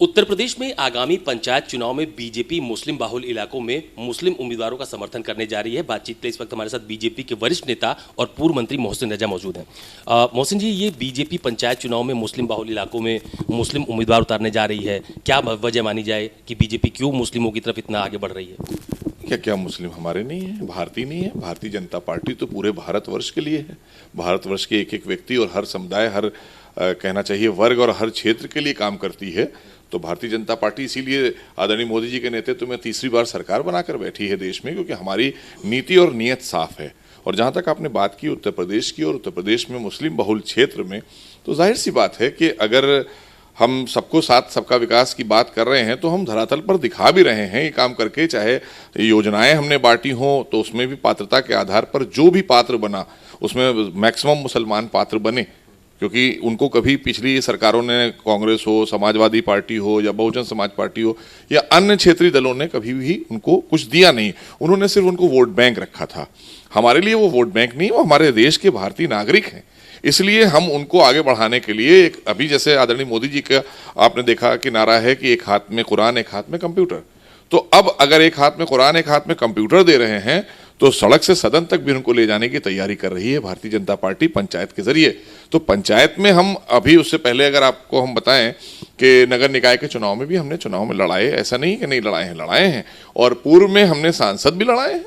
उत्तर प्रदेश में आगामी पंचायत चुनाव में बीजेपी मुस्लिम बाहुल इलाकों में मुस्लिम उम्मीदवारों का समर्थन करने जा रही है। बातचीत के लिए इस वक्त हमारे साथ बीजेपी के वरिष्ठ नेता और पूर्व मंत्री मोहसिन रजा मौजूद हैं। मोहसिन जी, ये बीजेपी पंचायत चुनाव में मुस्लिम बाहुल इलाकों में मुस्लिम उम्मीदवार उतारने जा रही है, क्या वजह मानी जाए कि बीजेपी क्यों मुस्लिमों की तरफ इतना आगे बढ़ रही है? क्या मुस्लिम हमारे नहीं है, भारतीय नहीं है? भारतीय जनता पार्टी तो पूरे भारतवर्ष के लिए है। भारतवर्ष के एक एक व्यक्ति और हर समुदाय, हर कहना चाहिए वर्ग और हर क्षेत्र के लिए काम करती है। तो भारतीय जनता पार्टी इसीलिए आदरणीय मोदी जी के नेतृत्व में तीसरी बार सरकार बनाकर बैठी है देश में, क्योंकि हमारी नीति और नीयत साफ है। और जहाँ तक आपने बात की उत्तर प्रदेश की, और उत्तर प्रदेश में मुस्लिम बहुल क्षेत्र में, तो जाहिर सी बात है कि अगर हम सबको साथ सबका विकास की बात कर रहे हैं तो हम धरातल पर दिखा भी रहे हैं ये काम करके। चाहे योजनाएं हमने बांटी हों तो उसमें भी पात्रता के आधार पर जो भी पात्र बना उसमें मैक्सिमम मुसलमान पात्र बने, क्योंकि उनको कभी पिछली सरकारों ने, कांग्रेस हो, समाजवादी पार्टी हो या बहुजन समाज पार्टी हो या अन्य क्षेत्रीय दलों ने कभी भी उनको कुछ दिया नहीं। उन्होंने सिर्फ उनको वोट बैंक रखा था। हमारे लिए वो वोट बैंक नहीं, वो हमारे देश के भारतीय नागरिक हैं। इसलिए हम उनको आगे बढ़ाने के लिए एक, अभी जैसे आदरणीय मोदी जी का आपने देखा कि नारा है कि एक हाथ में कुरान एक हाथ में कंप्यूटर। तो अब अगर एक हाथ में कुरान एक हाथ में कंप्यूटर दे रहे हैं तो सड़क से सदन तक भी उनको ले जाने की तैयारी कर रही है भारतीय जनता पार्टी पंचायत के जरिए। तो पंचायत में हम अभी, उससे पहले अगर आपको हम बताएं कि नगर निकाय के चुनाव में भी हमने चुनाव में लड़ाए, ऐसा नहीं कि नहीं लड़ाए हैं, लड़ाए हैं। और पूर्व में हमने सांसद भी लड़ाए हैं।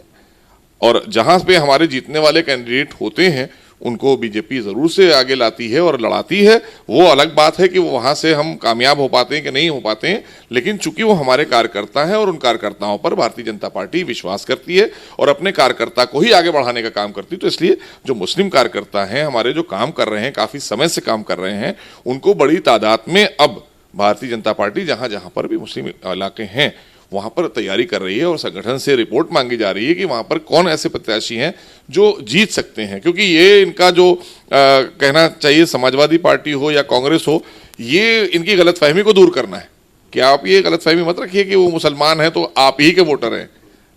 और जहां पे हमारे जीतने वाले कैंडिडेट होते हैं उनको बीजेपी जरूर से आगे लाती है और लड़ाती है। वो अलग बात है कि वो वहां से हम कामयाब हो पाते हैं कि नहीं हो पाते हैं, लेकिन चूंकि वो हमारे कार्यकर्ता हैं और उन कार्यकर्ताओं पर भारतीय जनता पार्टी विश्वास करती है और अपने कार्यकर्ता को ही आगे बढ़ाने का काम करती है। तो इसलिए जो मुस्लिम कार्यकर्ता हैं हमारे, जो काम कर रहे हैं, काफी समय से काम कर रहे हैं, उनको बड़ी तादाद में अब भारतीय जनता पार्टी जहां जहां पर भी मुस्लिम इलाके हैं वहां पर तैयारी कर रही है और संगठन से रिपोर्ट मांगी जा रही है कि वहां पर कौन ऐसे प्रत्याशी हैं जो जीत सकते हैं। क्योंकि ये इनका जो कहना चाहिए, समाजवादी पार्टी हो या कांग्रेस हो, ये इनकी गलतफहमी को दूर करना है कि आप ये गलतफहमी मत रखिए कि वो मुसलमान हैं तो आप ही के वोटर हैं।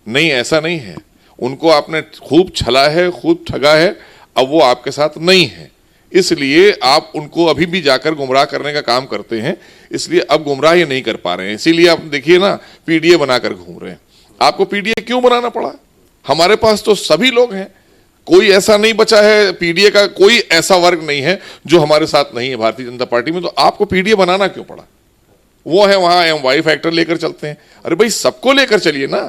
नहीं, ऐसा नहीं है। उनको आपने खूब छला है, खूब ठगा है, अब वो आपके साथ नहीं है। इसलिए आप उनको अभी भी जाकर गुमराह करने का काम करते हैं, इसलिए अब गुमराह ये नहीं कर पा रहे हैं। इसीलिए आप देखिए ना, पीडीए बनाकर घूम रहे हैं। आपको पीडीए क्यों बनाना पड़ा? हमारे पास तो सभी लोग हैं, कोई ऐसा नहीं बचा है, पीडीए का कोई ऐसा वर्ग नहीं है जो हमारे साथ नहीं है भारतीय जनता पार्टी में। तो आपको पीडीए बनाना क्यों पड़ा? वो है वहां एमवाई फैक्टर लेकर चलते हैं। अरे भाई, सबको लेकर चलिए ना,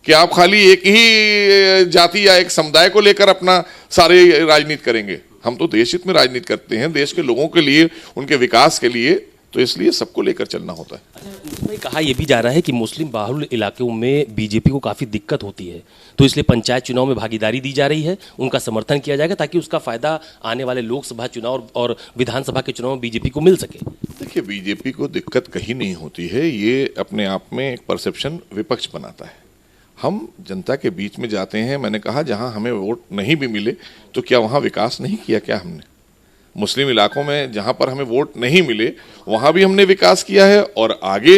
कि आप खाली एक ही जाति या एक समुदाय को लेकर अपना सारे राजनीति करेंगे। हम तो देश हित में राजनीति करते हैं, देश के लोगों के लिए, उनके विकास के लिए, तो इसलिए सबको लेकर चलना होता है। अच्छा, कहा यह भी जा रहा है कि मुस्लिम बाहुल इलाकों में बीजेपी को काफी दिक्कत होती है, तो इसलिए पंचायत चुनाव में भागीदारी दी जा रही है, उनका समर्थन किया जाएगा ताकि उसका फायदा आने वाले लोकसभा चुनाव और विधानसभा के चुनाव में बीजेपी को मिल सके। देखिए, बीजेपी को दिक्कत कहीं नहीं होती है, ये अपने आप में एक परसेप्शन विपक्ष बनाता है। हम जनता के बीच में जाते हैं। मैंने कहा जहां हमें वोट नहीं भी मिले तो क्या वहां विकास नहीं किया? क्या हमने मुस्लिम इलाकों में जहां पर हमें वोट नहीं मिले वहां भी हमने विकास किया है। और आगे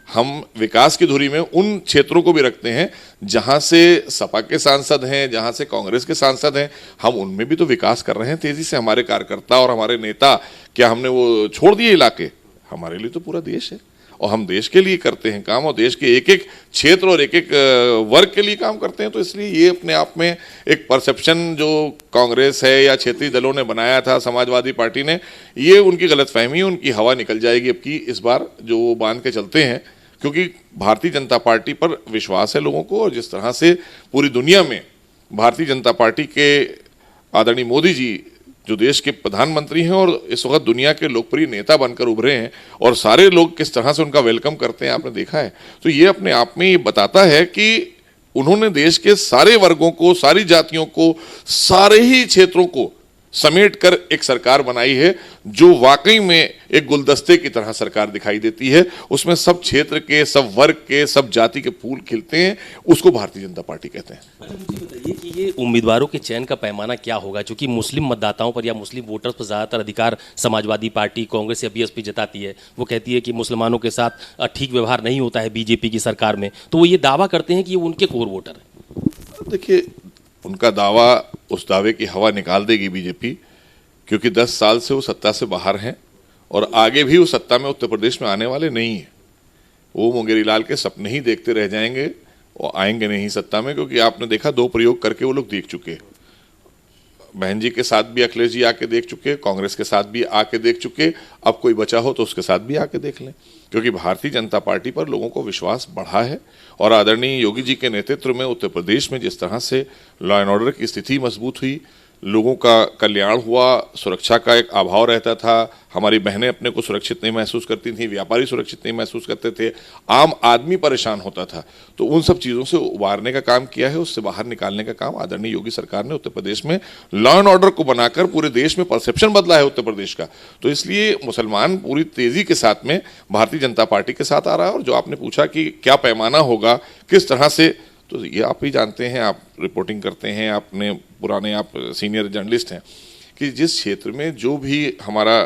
हम विकास की धुरी में उन क्षेत्रों को भी रखते हैं जहां से सपा के सांसद हैं, जहां से कांग्रेस के सांसद हैं, हम उनमें भी तो विकास कर रहे हैं तेजी से। हमारे कार्यकर्ता और हमारे नेता, क्या हमने वो छोड़ दिए इलाके? हमारे लिए तो पूरा देश है और हम देश के लिए करते हैं काम, और देश के एक एक क्षेत्र और एक एक वर्ग के लिए काम करते हैं। तो इसलिए ये अपने आप में एक परसेप्शन जो कांग्रेस है या क्षेत्रीय दलों ने बनाया था, समाजवादी पार्टी ने, ये उनकी गलतफहमी, उनकी हवा निकल जाएगी अब की इस बार जो वो बांध के चलते हैं। क्योंकि भारतीय जनता पार्टी पर विश्वास है लोगों को, और जिस तरह से पूरी दुनिया में भारतीय जनता पार्टी के आदरणीय मोदी जी जो देश के प्रधानमंत्री हैं और इस वक्त दुनिया के लोकप्रिय नेता बनकर उभरे हैं, और सारे लोग किस तरह से उनका वेलकम करते हैं आपने देखा है। तो ये अपने आप में ये बताता है कि उन्होंने देश के सारे वर्गों को, सारी जातियों को, सारे ही क्षेत्रों को समेट कर एक सरकार बनाई है जो वाकई में एक गुलदस्ते की तरह सरकार दिखाई देती है। उसमें सब क्षेत्र के, सब वर्ग के, सब जाति के फूल खिलते हैं, उसको भारतीय जनता पार्टी कहते हैं। अच्छा, मुझे बताइए कि ये उम्मीदवारों के चयन का पैमाना क्या होगा? क्योंकि मुस्लिम मतदाताओं पर या मुस्लिम वोटर्स पर ज़्यादातर अधिकार समाजवादी पार्टी, कांग्रेस या बीएसपी जताती है। वो कहती है कि मुसलमानों के साथ ठीक व्यवहार नहीं होता है बीजेपी की सरकार में, तो वो ये दावा करते हैं कि ये उनके कोर वोटर है। देखिए, उनका दावा, उस दावे की हवा निकाल देगी बीजेपी, क्योंकि 10 साल से वो सत्ता से बाहर हैं और आगे भी वो सत्ता में उत्तर प्रदेश में आने वाले नहीं है। वो मुंगेरी लाल के सपने ही देखते रह जाएंगे और आएंगे नहीं सत्ता में, क्योंकि आपने देखा 2 प्रयोग करके वो लोग देख चुके। बहन जी के साथ भी अखिलेश जी आके देख चुके, कांग्रेस के साथ भी आके देख चुके, अब कोई बचा हो तो उसके साथ भी आके देख लें, क्योंकि भारतीय जनता पार्टी पर लोगों को विश्वास बढ़ा है। और आदरणीय योगी जी के नेतृत्व में उत्तर प्रदेश में जिस तरह से लॉ एंड ऑर्डर की स्थिति मजबूत हुई, लोगों का कल्याण हुआ, सुरक्षा का एक अभाव रहता था, हमारी बहनें अपने को सुरक्षित नहीं महसूस करती थीं, व्यापारी सुरक्षित नहीं महसूस करते थे, आम आदमी परेशान होता था, तो उन सब चीज़ों से उबारने का काम किया है, उससे बाहर निकालने का काम आदरणीय योगी सरकार ने उत्तर प्रदेश में लॉ एंड ऑर्डर को बनाकर पूरे देश में परसेप्शन बदला है उत्तर प्रदेश का। तो इसलिए मुसलमान पूरी तेजी के साथ में भारतीय जनता पार्टी के साथ आ रहा है। और जो आपने पूछा कि क्या पैमाना होगा, किस तरह से, तो ये आप ही जानते हैं, आप रिपोर्टिंग करते हैं, आपने पुराने, आप सीनियर जर्नलिस्ट हैं, कि जिस क्षेत्र में जो भी हमारा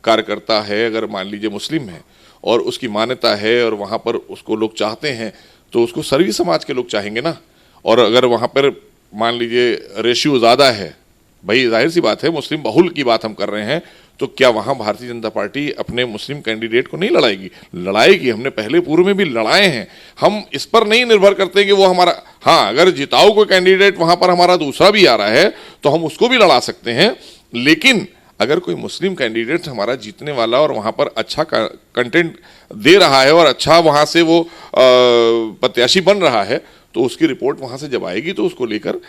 कार्यकर्ता है, अगर मान लीजिए मुस्लिम है और उसकी मान्यता है और वहाँ पर उसको लोग चाहते हैं, तो उसको सभी समाज के लोग चाहेंगे ना। और अगर वहाँ पर मान लीजिए रेशियो ज़्यादा है, भाई जाहिर सी बात है मुस्लिम बहुल की बात हम कर रहे हैं, तो क्या वहाँ भारतीय जनता पार्टी अपने मुस्लिम कैंडिडेट को नहीं लड़ाएगी? लड़ाएगी। हमने पहले पूर्व में भी लड़ाए हैं। हम इस पर नहीं निर्भर करते कि वो हमारा, हाँ अगर जिताऊ कोई कैंडिडेट वहाँ पर हमारा दूसरा भी आ रहा है तो हम उसको भी लड़ा सकते हैं, लेकिन अगर कोई मुस्लिम कैंडिडेट हमारा जीतने वाला और वहाँ पर अच्छा कंटेंट दे रहा है और अच्छा वहाँ से वो प्रत्याशी बन रहा है, तो उसकी रिपोर्ट वहाँ से जब आएगी तो उसको लेकर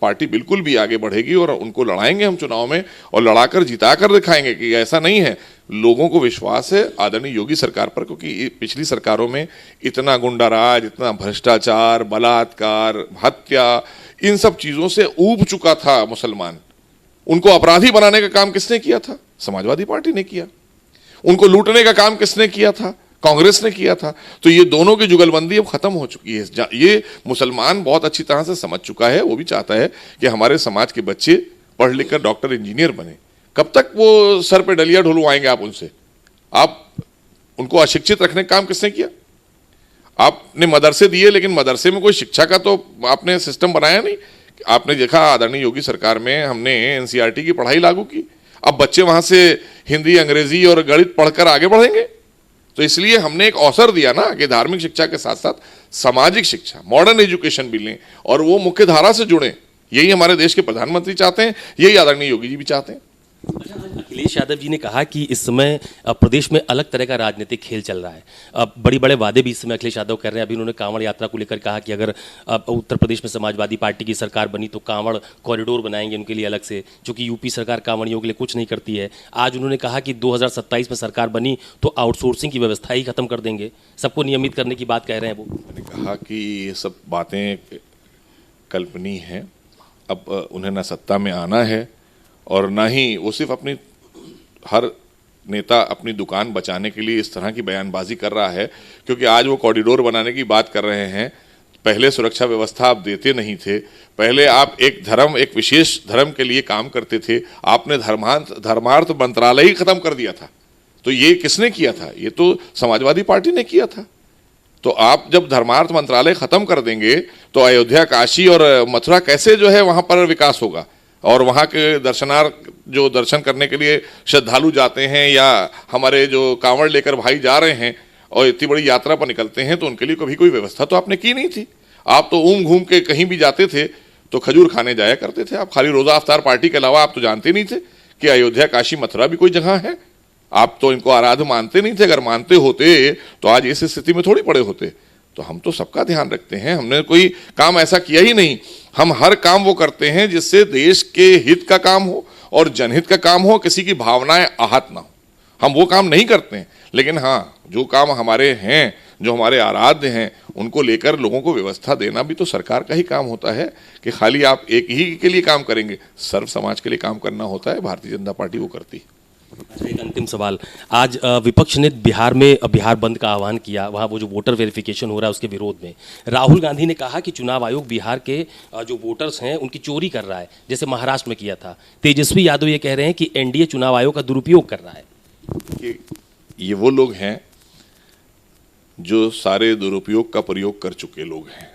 पार्टी बिल्कुल भी आगे बढ़ेगी और उनको लड़ाएंगे हम चुनाव में, और लड़ाकर जिता कर दिखाएंगे कि ऐसा नहीं है। लोगों को विश्वास है आदरणीय योगी सरकार पर, क्योंकि पिछली सरकारों में इतना गुंडाराज, इतना भ्रष्टाचार, बलात्कार, हत्या, इन सब चीज़ों से ऊब चुका था मुसलमान। उनको अपराधी बनाने का काम किसने किया था? समाजवादी पार्टी ने किया। उनको लूटने का काम किसने किया था? कांग्रेस ने किया था। तो ये दोनों की जुगलबंदी अब खत्म हो चुकी है। ये मुसलमान बहुत अच्छी तरह से समझ चुका है। वो भी चाहता है कि हमारे समाज के बच्चे पढ़ लिख कर डॉक्टर, इंजीनियर बने। कब तक वो सर पे डलिया ढुलवाएंगे आप उनसे? आप उनको अशिक्षित रखने का काम किसने किया? आपने मदरसे दिए, लेकिन मदरसे में कोई शिक्षा का तो आपने सिस्टम बनाया नहीं। आपने देखा आदरणीय योगी सरकार में हमने एनसीईआरटी की पढ़ाई लागू की। अब बच्चे वहां से हिंदी, अंग्रेजी और गणित पढ़कर आगे बढ़ेंगे। तो इसलिए हमने एक अवसर दिया ना कि धार्मिक शिक्षा के साथ साथ सामाजिक शिक्षा, मॉडर्न एजुकेशन भी लें और वो मुख्य धारा से जुड़े। यही हमारे देश के प्रधानमंत्री चाहते हैं, यही आदरणीय योगी जी भी चाहते हैं। अच्छा, अखिलेश यादव जी ने कहा कि इस समय प्रदेश में अलग तरह का राजनीतिक खेल चल रहा है। अब बड़े बड़े वादे भी इस समय अखिलेश यादव कर रहे हैं। अभी उन्होंने कांवड़ यात्रा को लेकर कहा कि अगर उत्तर प्रदेश में समाजवादी पार्टी की सरकार बनी तो कांवड़ कॉरिडोर बनाएंगे उनके लिए अलग से, चूंकि यूपी सरकार कांवड़ियों के लिए कुछ नहीं करती है। आज उन्होंने कहा कि 2027 में सरकार बनी तो आउटसोर्सिंग की व्यवस्था ही खत्म कर देंगे, सबको नियमित करने की बात कह रहे हैं वो। मैंने कहा कि ये सब बातें कल्पनीय हैं। अब उन्हें ना सत्ता में आना है और ना ही वो सिर्फ अपनी, हर नेता अपनी दुकान बचाने के लिए इस तरह की बयानबाजी कर रहा है। क्योंकि आज वो कॉरिडोर बनाने की बात कर रहे हैं, पहले सुरक्षा व्यवस्था आप देते नहीं थे। पहले आप एक धर्म, एक विशेष धर्म के लिए काम करते थे, आपने धर्मार्थ मंत्रालय ही खत्म कर दिया था। तो ये किसने किया था? ये तो समाजवादी पार्टी ने किया था। तो आप जब धर्मार्थ मंत्रालय खत्म कर देंगे तो अयोध्या, काशी और मथुरा कैसे जो है वहां पर विकास होगा? और वहाँ के दर्शनार्थ जो दर्शन करने के लिए श्रद्धालु जाते हैं या हमारे जो कांवड़ लेकर भाई जा रहे हैं और इतनी बड़ी यात्रा पर निकलते हैं, तो उनके लिए कभी कोई व्यवस्था तो आपने की नहीं थी। आप तो घूम के कहीं भी जाते थे तो खजूर खाने जाया करते थे। आप खाली रोज़ा अफ्तार पार्टी के अलावा आप तो जानते नहीं थे कि अयोध्या, काशी, मथुरा भी कोई जगह है। आप तो इनको आराध्य मानते नहीं थे। अगर मानते होते तो आज इस स्थिति में थोड़ी पड़े होते। तो हम तो सबका ध्यान रखते हैं, हमने कोई काम ऐसा किया ही नहीं। हम हर काम वो करते हैं जिससे देश के हित का काम हो और जनहित का काम हो, किसी की भावनाएं आहत ना हो। हम वो काम नहीं करते हैं। लेकिन हाँ, जो काम हमारे हैं, जो हमारे आराध्य हैं, उनको लेकर लोगों को व्यवस्था देना भी तो सरकार का ही काम होता है। कि खाली आप एक ही के लिए काम करेंगे, सर्व समाज के लिए काम करना होता है। भारतीय जनता पार्टी वो करती है। अच्छा, एक अंतिम सवाल। आज विपक्ष ने बिहार में बिहार बंद का आह्वान किया, वहाँ वो जो वोटर वेरिफिकेशन हो रहा है उसके विरोध में। राहुल गांधी ने कहा कि चुनाव आयोग बिहार के जो वोटर्स हैं उनकी चोरी कर रहा है, जैसे महाराष्ट्र में किया था। तेजस्वी यादव ये कह रहे हैं कि एनडीए चुनाव आयोग का दुरुपयोग कर रहा है। ये वो लोग हैं जो सारे दुरुपयोग का प्रयोग कर चुके लोग हैं,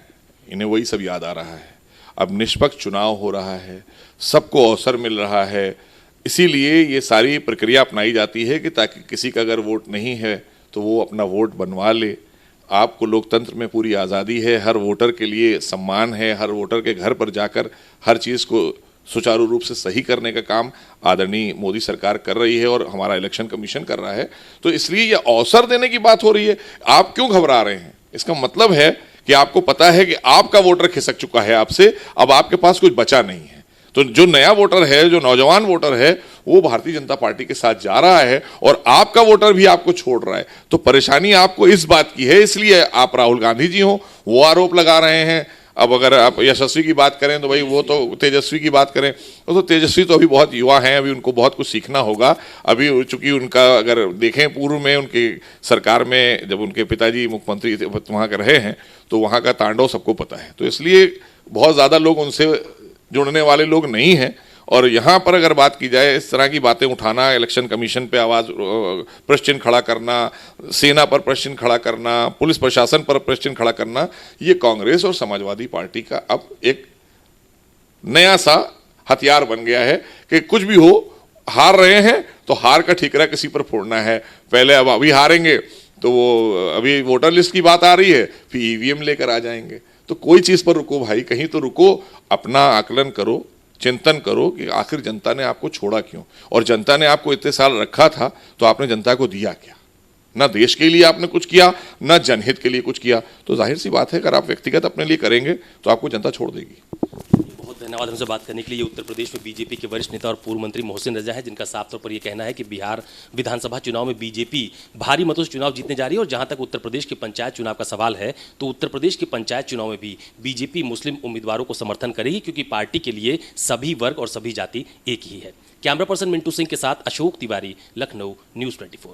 इन्हें वही सब याद आ रहा है। अब निष्पक्ष चुनाव हो रहा है, सबको अवसर मिल रहा है, इसीलिए ये सारी प्रक्रिया अपनाई जाती है कि ताकि किसी का अगर वोट नहीं है तो वो अपना वोट बनवा ले। आपको लोकतंत्र में पूरी आज़ादी है, हर वोटर के लिए सम्मान है, हर वोटर के घर पर जाकर हर चीज़ को सुचारू रूप से सही करने का काम आदरणीय मोदी सरकार कर रही है और हमारा इलेक्शन कमीशन कर रहा है। तो इसलिए ये अवसर देने की बात हो रही है। आप क्यों घबरा रहे हैं? इसका मतलब है कि आपको पता है कि आपका वोटर खिसक चुका है आपसे, अब आपके पास कुछ बचा नहीं है। तो जो नया वोटर है, जो नौजवान वोटर है, वो भारतीय जनता पार्टी के साथ जा रहा है और आपका वोटर भी आपको छोड़ रहा है। तो परेशानी आपको इस बात की है, इसलिए आप राहुल गांधी जी हो वो आरोप लगा रहे हैं। अब अगर आप यशस्वी की बात करें तो भाई वो तो तेजस्वी की बात करें तो तेजस्वी तो अभी बहुत युवा हैं, अभी उनको बहुत कुछ सीखना होगा। अभी चूंकि उनका अगर देखें पूर्व में उनकी सरकार में जब उनके पिताजी मुख्यमंत्री वहाँ के रहे हैं तो वहाँ का तांडव सबको पता है। तो इसलिए बहुत ज़्यादा लोग उनसे जुड़ने वाले लोग नहीं हैं। और यहाँ पर अगर बात की जाए, इस तरह की बातें उठाना, इलेक्शन कमीशन पे आवाज़ प्रश्न खड़ा करना, सेना पर प्रश्न खड़ा करना, पुलिस प्रशासन पर प्रश्न खड़ा करना, ये कांग्रेस और समाजवादी पार्टी का अब एक नया सा हथियार बन गया है कि कुछ भी हो, हार रहे हैं तो हार का ठीकरा किसी पर फोड़ना है। पहले अब अभी हारेंगे तो वो अभी वोटर लिस्ट की बात आ रही है, फिर ईवीएम लेकर आ जाएंगे। तो कोई चीज़ पर रुको भाई, कहीं तो रुको, अपना आकलन करो, चिंतन करो कि आखिर जनता ने आपको छोड़ा क्यों, और जनता ने आपको इतने साल रखा था तो आपने जनता को दिया क्या? ना देश के लिए आपने कुछ किया, ना जनहित के लिए कुछ किया। तो जाहिर सी बात है, अगर आप व्यक्तिगत अपने लिए करेंगे तो आपको जनता छोड़ देगी। बहुत धन्यवाद हमसे बात करने के लिए। उत्तर प्रदेश में बीजेपी के वरिष्ठ नेता और पूर्व मंत्री मोहसिन रजा है, जिनका साफ तौर पर यह कहना है कि बिहार विधानसभा चुनाव में बीजेपी भारी मतों से चुनाव जीतने जा रही है। और जहां तक उत्तर प्रदेश के पंचायत चुनाव का सवाल है तो उत्तर प्रदेश के पंचायत चुनाव में भी बीजेपी मुस्लिम उम्मीदवारों को समर्थन करेगी, क्योंकि पार्टी के लिए सभी वर्ग और सभी जाति एक ही है। कैमरा पर्सन मिंटू सिंह के साथ अशोक तिवारी, लखनऊ, न्यूज़ 24।